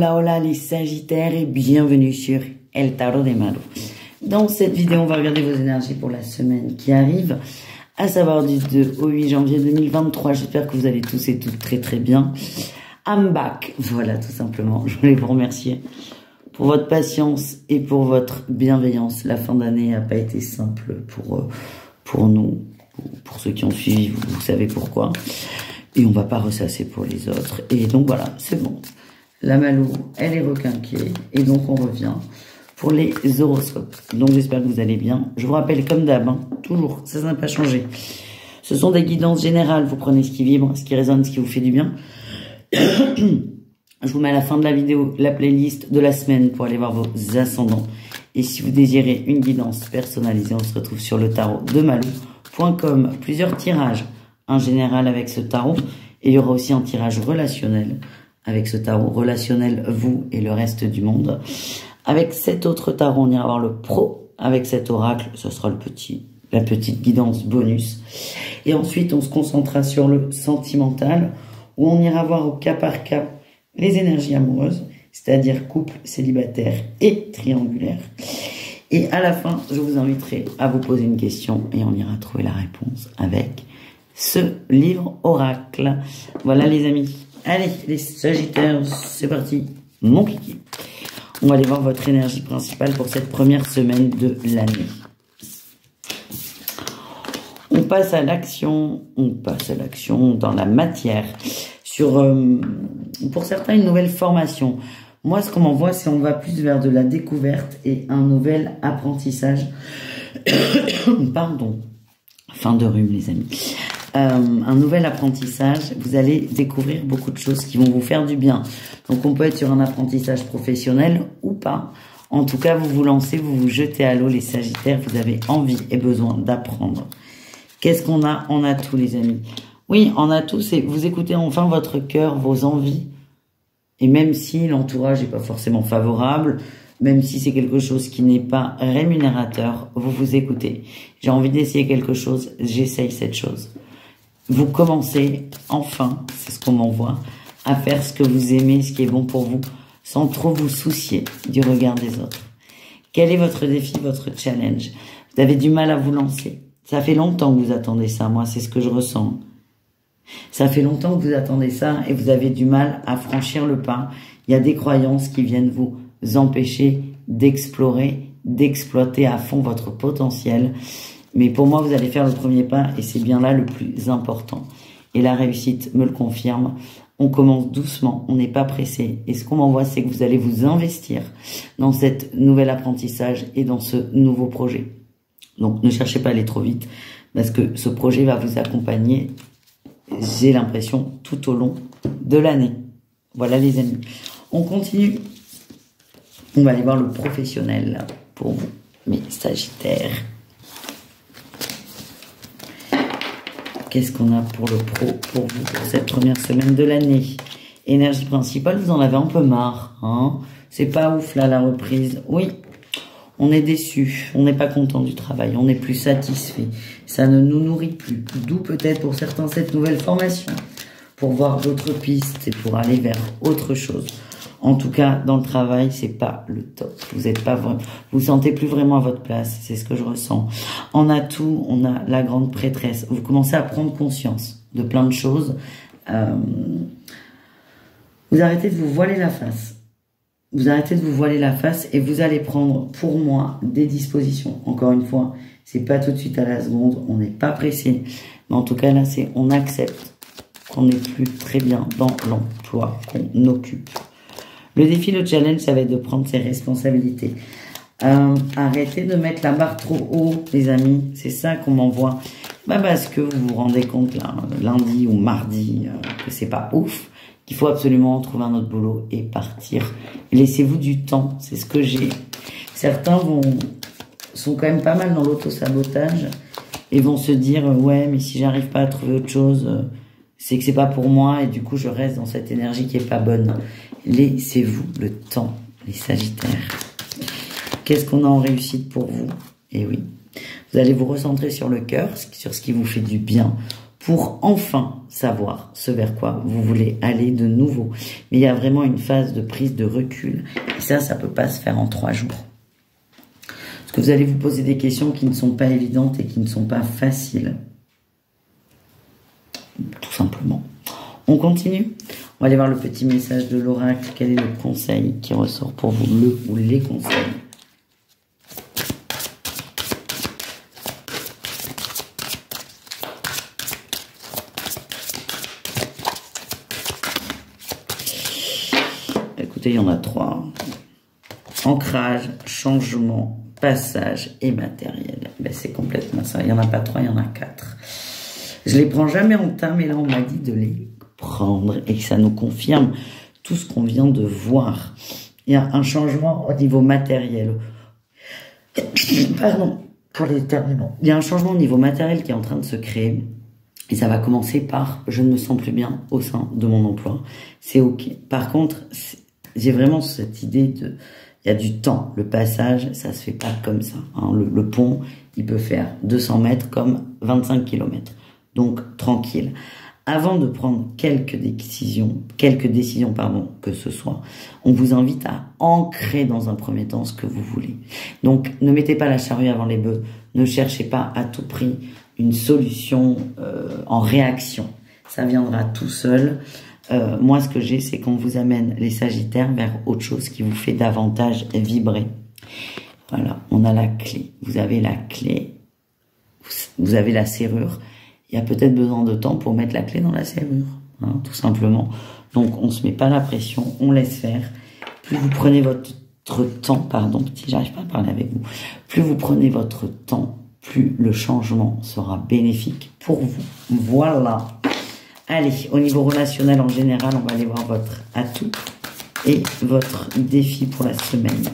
Hola, hola les Sagittaires et bienvenue sur El Tarot de Malu. Dans cette vidéo, on va regarder vos énergies pour la semaine qui arrive, à savoir du 2 au 8 janvier 2023. J'espère que vous allez tous et toutes très très bien. I'm back. Voilà, tout simplement. Je voulais vous remercier pour votre patience et pour votre bienveillance. La fin d'année n'a pas été simple pour nous, pour ceux qui ont suivi, vous savez pourquoi. Et on va pas ressasser pour les autres. Et donc voilà, c'est bon. La Malou, elle est requinquée. Et donc on revient pour les horoscopes. Donc j'espère que vous allez bien. Je vous rappelle comme d'hab, hein, toujours, ça n'a pas changé. Ce sont des guidances générales. Vous prenez ce qui vibre, ce qui résonne, ce qui vous fait du bien. Je vous mets à la fin de la vidéo la playlist de la semaine pour aller voir vos ascendants. Et si vous désirez une guidance personnalisée, on se retrouve sur le tarot de Malou.com. Plusieurs tirages. Un général avec ce tarot. Et il y aura aussi un tirage relationnel avec ce tarot. Relationnel, vous et le reste du monde. Avec cet autre tarot, on ira voir le pro. Avec cet oracle, ce sera la petite guidance bonus. Et ensuite, on se concentrera sur le sentimental, où on ira voir au cas par cas les énergies amoureuses, c'est-à-dire couple, célibataire et triangulaire. Et à la fin, je vous inviterai à vous poser une question et on ira trouver la réponse avec ce livre oracle. Voilà les amis. Allez, les Sagittaires, c'est parti. Mon kiki. On va aller voir votre énergie principale pour cette première semaine de l'année. On passe à l'action dans la matière. Pour certains, une nouvelle formation. Moi, ce qu'on m'envoie, c'est on va plus vers de la découverte et un nouvel apprentissage. Pardon. Fin de rhume, les amis. Un nouvel apprentissage. Vous allez découvrir beaucoup de choses qui vont vous faire du bien. Donc, on peut être sur un apprentissage professionnel ou pas. En tout cas, vous vous lancez, vous vous jetez à l'eau, les Sagittaires. Vous avez envie et besoin d'apprendre. Qu'est-ce qu'on a? On a tout, les amis. Oui, on a tout. Vous écoutez enfin votre cœur, vos envies. Et même si l'entourage n'est pas forcément favorable, même si c'est quelque chose qui n'est pas rémunérateur, vous vous écoutez. J'ai envie d'essayer quelque chose, j'essaye cette chose. Vous commencez, enfin, c'est ce qu'on m'envoie, à faire ce que vous aimez, ce qui est bon pour vous, sans trop vous soucier du regard des autres. Quel est votre défi, votre challenge? Vous avez du mal à vous lancer. Ça fait longtemps que vous attendez ça, moi, c'est ce que je ressens. Ça fait longtemps que vous attendez ça et vous avez du mal à franchir le pas. Il y a des croyances qui viennent vous empêcher d'explorer, d'exploiter à fond votre potentiel. Mais pour moi, vous allez faire le premier pas et c'est bien là le plus important. Et la réussite me le confirme. On commence doucement, on n'est pas pressé. Et ce qu'on m'envoie, c'est que vous allez vous investir dans cet nouvel apprentissage et dans ce nouveau projet. Donc, ne cherchez pas à aller trop vite parce que ce projet va vous accompagner, j'ai l'impression, tout au long de l'année. Voilà les amis. On continue. On va aller voir le professionnel pour vous, mes Sagittaires. Qu'est-ce qu'on a pour le pro, pour vous, pour cette première semaine de l'année? Énergie principale, vous en avez un peu marre, hein? C'est pas ouf, là, la reprise. Oui, on est déçu, on n'est pas content du travail, on n'est plus satisfait. Ça ne nous nourrit plus. D'où peut-être pour certains cette nouvelle formation, pour voir d'autres pistes et pour aller vers autre chose. En tout cas, dans le travail, c'est pas le top. Vous êtes pas vraiment, vous sentez plus vraiment à votre place. C'est ce que je ressens. En atout, on a la grande prêtresse. Vous commencez à prendre conscience de plein de choses. Vous arrêtez de vous voiler la face. Vous arrêtez de vous voiler la face et vous allez prendre, pour moi, des dispositions. Encore une fois, c'est pas tout de suite à la seconde. On n'est pas pressé. Mais en tout cas, là, c'est, on accepte qu'on n'est plus très bien dans l'emploi qu'on occupe. Le défi, le challenge, ça va être de prendre ses responsabilités. Arrêtez de mettre la barre trop haut, les amis. C'est ça qu'on m'envoie. Bah parce que vous vous rendez compte, là, lundi ou mardi, que c'est pas ouf, qu'il faut absolument trouver un autre boulot et partir. Laissez-vous du temps, c'est ce que j'ai. Certains sont quand même pas mal dans l'auto-sabotage et vont se dire, ouais, mais si j'arrive pas à trouver autre chose, c'est que c'est pas pour moi et du coup, je reste dans cette énergie qui est pas bonne. Laissez-vous le temps, les Sagittaires. Qu'est-ce qu'on a en réussite pour vous? Eh oui, vous allez vous recentrer sur le cœur, sur ce qui vous fait du bien, pour enfin savoir ce vers quoi vous voulez aller de nouveau. Mais il y a vraiment une phase de prise de recul. Et ça peut pas se faire en 3 jours. Parce que vous allez vous poser des questions qui ne sont pas évidentes et qui ne sont pas faciles. Tout simplement. On continue. On va aller voir le petit message de l'oracle. Quel est le conseil qui ressort pour vous, le ou les conseils? Écoutez, il y en a 3. Ancrage, changement, passage et matériel. Ben, c'est complètement ça. Il n'y en a pas 3, il y en a 4. Je les prends jamais en tas, mais là, on m'a dit de les prendre et que ça nous confirme tout ce qu'on vient de voir. Il y a un changement au niveau matériel. Pardon pour les terminants. Il y a un changement au niveau matériel qui est en train de se créer. Et ça va commencer par « je ne me sens plus bien au sein de mon emploi ». C'est OK. Par contre, j'ai vraiment cette idée de... Il y a du temps. Le passage, ça se fait pas comme ça. Hein. Le pont, il peut faire 200 mètres comme 25 km. Donc, tranquille. Avant de prendre quelques décisions, que ce soit, on vous invite à ancrer dans un premier temps ce que vous voulez. Donc, ne mettez pas la charrue avant les bœufs. Ne cherchez pas à tout prix une solution en réaction. Ça viendra tout seul. Moi, ce que j'ai, c'est qu'on vous amène les Sagittaires vers autre chose qui vous fait davantage vibrer. Voilà, on a la clé. Vous avez la clé. Vous avez la serrure. Il y a peut-être besoin de temps pour mettre la clé dans la serrure, hein, tout simplement. Donc, on ne se met pas la pression, on laisse faire. Plus vous prenez votre temps, pardon, si j'arrive pas à parler avec vous, plus vous prenez votre temps, plus le changement sera bénéfique pour vous. Voilà. Allez, au niveau relationnel en général, on va aller voir votre atout et votre défi pour la semaine.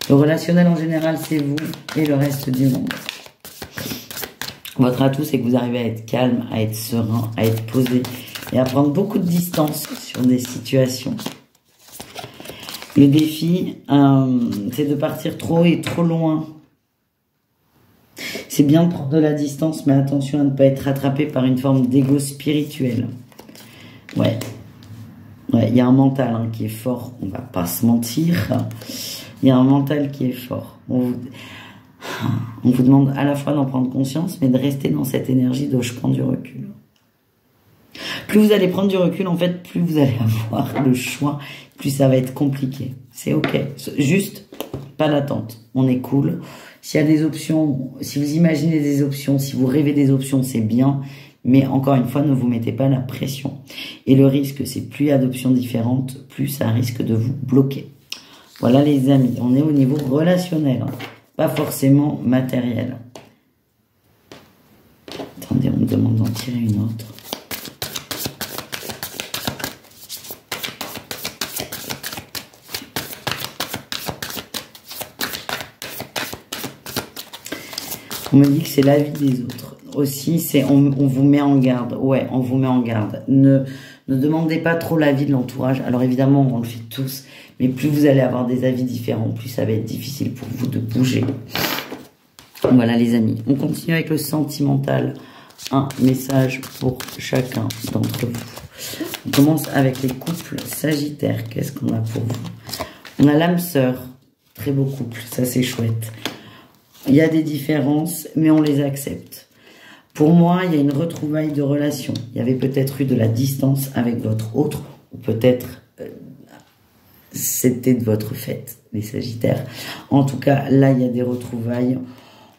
Le relationnel en général, c'est vous et le reste du monde. Votre atout, c'est que vous arrivez à être calme, à être serein, à être posé et à prendre beaucoup de distance sur des situations. Le défi, c'est de partir trop et trop loin. C'est bien de prendre de la distance, mais attention à ne pas être rattrapé par une forme d'ego spirituel. Ouais, il y a un mental hein, qui est fort, on va pas se mentir. Il y a un mental qui est fort. On vous demande à la fois d'en prendre conscience, mais de rester dans cette énergie de je prends du recul. Plus vous allez prendre du recul, en fait, plus vous allez avoir le choix, plus ça va être compliqué. C'est OK. Juste, pas d'attente. On est cool. S'il y a des options, si vous imaginez des options, si vous rêvez des options, c'est bien. Mais encore une fois, ne vous mettez pas la pression. Et le risque, c'est plus il y a d'options différentes, plus ça risque de vous bloquer. Voilà les amis, on est au niveau relationnel. Hein. Pas forcément matériel. Attendez, on me demande d'en tirer une autre. On me dit que c'est la vie des autres. Aussi, c'est on vous met en garde. Ouais, on vous met en garde. Ne demandez pas trop l'avis de l'entourage. Alors évidemment, on le fait tous. Mais plus vous allez avoir des avis différents, plus ça va être difficile pour vous de bouger. Voilà les amis. On continue avec le sentimental. Un message pour chacun d'entre vous. On commence avec les couples sagittaires. Qu'est-ce qu'on a pour vous? On a l'âme sœur. Très beau couple. Ça, c'est chouette. Il y a des différences, mais on les accepte. Pour moi, il y a une retrouvaille de relation. Il y avait peut-être eu de la distance avec votre autre, ou peut-être c'était de votre fête, les Sagittaires. En tout cas, là, il y a des retrouvailles.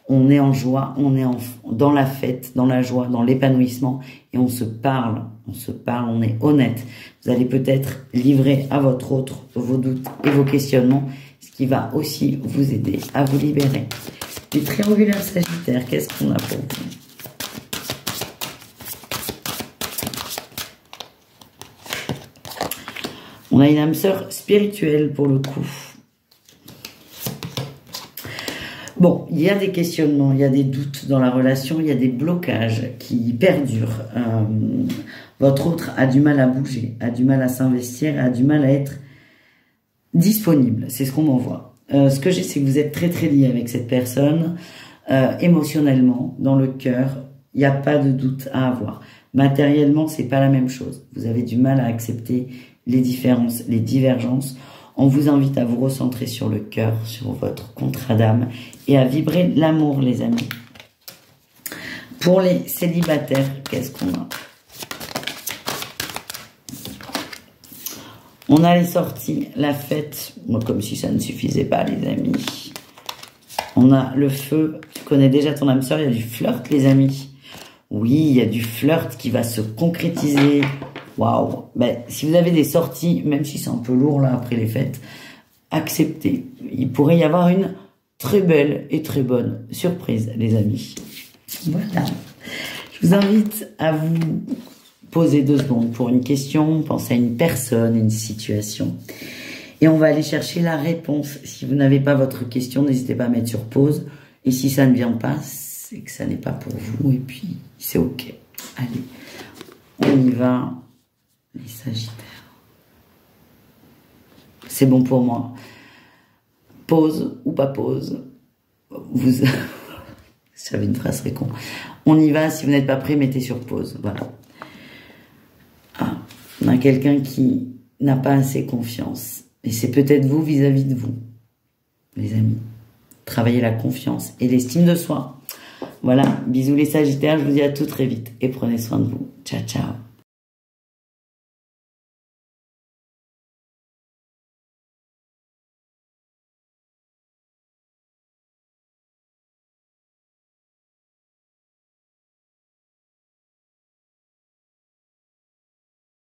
On est en joie, on est dans la fête, dans la joie, dans l'épanouissement, et on se parle, on est honnête. Vous allez peut-être livrer à votre autre vos doutes et vos questionnements, ce qui va aussi vous aider à vous libérer. Les triangulaires Sagittaires, qu'est-ce qu'on a pour vous? On a une âme sœur spirituelle pour le coup. Bon, il y a des questionnements, il y a des doutes dans la relation, il y a des blocages qui perdurent. Votre autre a du mal à bouger, a du mal à s'investir, a du mal à être disponible. C'est ce qu'on m'envoie. Ce que j'ai, c'est que vous êtes très très lié avec cette personne, émotionnellement, dans le cœur. Il n'y a pas de doute à avoir. Matériellement, c'est pas la même chose. Vous avez du mal à accepter les différences, les divergences. On vous invite à vous recentrer sur le cœur, sur votre contrat d'âme et à vibrer l'amour, les amis. Pour les célibataires, qu'est-ce qu'on a? On a les sorties, la fête, comme si ça ne suffisait pas, les amis. On a le feu, tu connais déjà ton âme sœur, il y a du flirt, les amis. Oui, il y a du flirt qui va se concrétiser. Waouh. Ben, si vous avez des sorties, même si c'est un peu lourd là après les fêtes, acceptez. Il pourrait y avoir une très belle et très bonne surprise, les amis. Voilà. Je vous invite à vous poser 2 secondes pour une question, pensez à une personne, une situation. Et on va aller chercher la réponse. Si vous n'avez pas votre question, n'hésitez pas à mettre sur pause. Et si ça ne vient pas, c'est que ça n'est pas pour vous. Et puis, c'est OK. Allez, on y va. Les Sagittaires. C'est bon pour moi. Pause ou pas pause. Vous... J'avais une phrase très con. On y va. Si vous n'êtes pas prêt, mettez sur pause. Voilà. Ah, on a quelqu'un qui n'a pas assez confiance. Et c'est peut-être vous vis-à-vis de vous, les amis. Travaillez la confiance et l'estime de soi. Voilà, bisous les Sagittaires, je vous dis à tout très vite et prenez soin de vous. Ciao, ciao.